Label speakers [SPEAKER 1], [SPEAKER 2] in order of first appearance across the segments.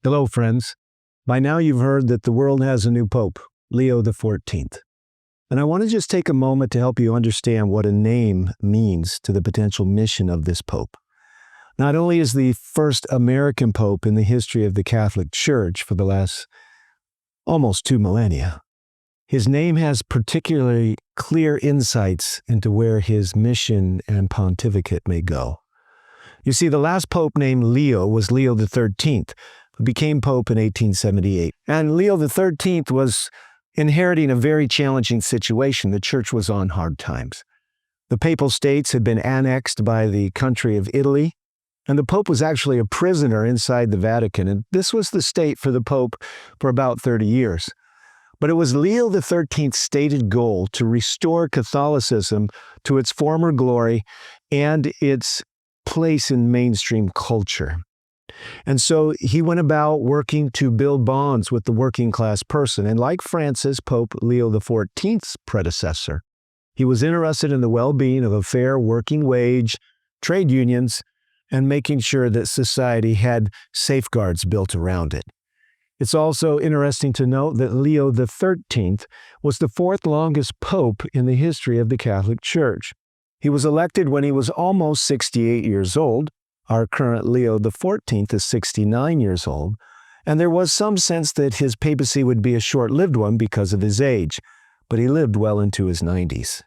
[SPEAKER 1] Hello, friends. By now you've heard that the world has a new pope, Leo XIV. And I want to just take a moment to help you understand what a name means to the potential mission of this pope. Not only is the first American pope in the history of the Catholic Church for the last almost 2 millennia, his name has particularly clear insights into where his mission and pontificate may go. You see, the last pope named Leo was Leo XIII, who became pope in 1878. And Leo XIII was inheriting a very challenging situation. The church was on hard times. The papal states had been annexed by the country of Italy, and the pope was actually a prisoner inside the Vatican. And this was the state for the pope for about 30 years. But it was Leo XIII's stated goal to restore Catholicism to its former glory and its place in mainstream culture. And so he went about working to build bonds with the working class person. And like Francis, Pope Leo XIV's predecessor, he was interested in the well-being of a fair working wage, trade unions, and making sure that society had safeguards built around it. It's also interesting to note that Leo XIII was the 4th longest pope in the history of the Catholic Church. He was elected when he was almost 68 years old. Our current Leo XIV is 69 years old, and there was some sense that his papacy would be a short-lived one because of his age, but he lived well into his 90s.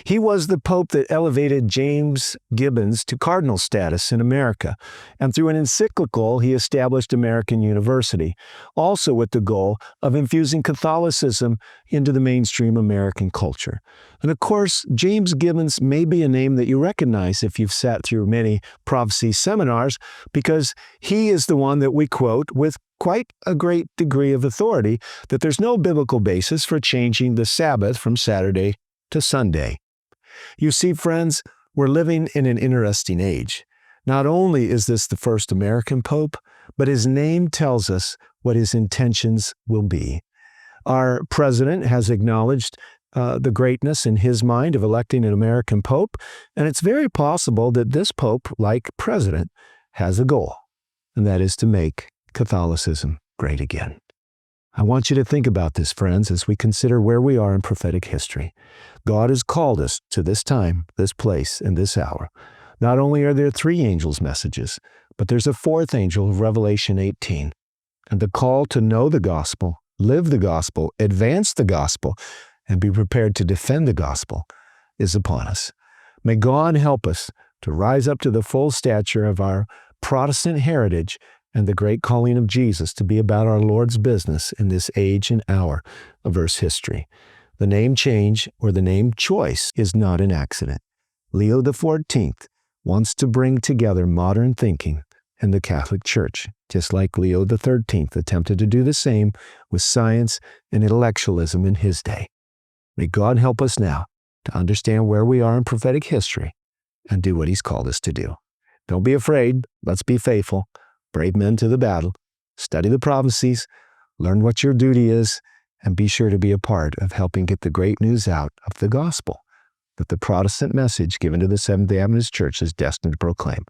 [SPEAKER 1] He was the pope that elevated James Gibbons to cardinal status in America, and through an encyclical, he established American University, also with the goal of infusing Catholicism into the mainstream American culture. And of course, James Gibbons may be a name that you recognize if you've sat through many prophecy seminars, because he is the one that we quote with quite a great degree of authority that there's no biblical basis for changing the Sabbath from Saturday to Sunday. You see, friends, we're living in an interesting age. Not only is this the first American pope, but his name tells us what his intentions will be. Our president has acknowledged the greatness in his mind of electing an American pope, and it's very possible that this pope, like president, has a goal, and that is to make Catholicism great again. I want you to think about this, friends, as we consider where we are in prophetic history. God has called us to this time, this place, and this hour. Not only are there 3 angels' messages, but there's a 4th angel of Revelation 18. And the call to know the gospel, live the gospel, advance the gospel, and be prepared to defend the gospel is upon us. May God help us to rise up to the full stature of our Protestant heritage and the great calling of Jesus to be about our Lord's business in this age and hour of Earth's history. The name change or the name choice is not an accident. Leo XIV wants to bring together modern thinking and the Catholic Church, just like Leo XIII attempted to do the same with science and intellectualism in his day. May God help us now to understand where we are in prophetic history and do what he's called us to do. Don't be afraid. Let's be faithful. Brave men to the battle. Study the prophecies. Learn what your duty is. And be sure to be a part of helping get the great news out of the gospel that the Protestant message given to the Seventh-day Adventist Church is destined to proclaim.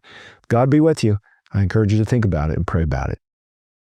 [SPEAKER 1] God be with you. I encourage you to think about it and pray about it.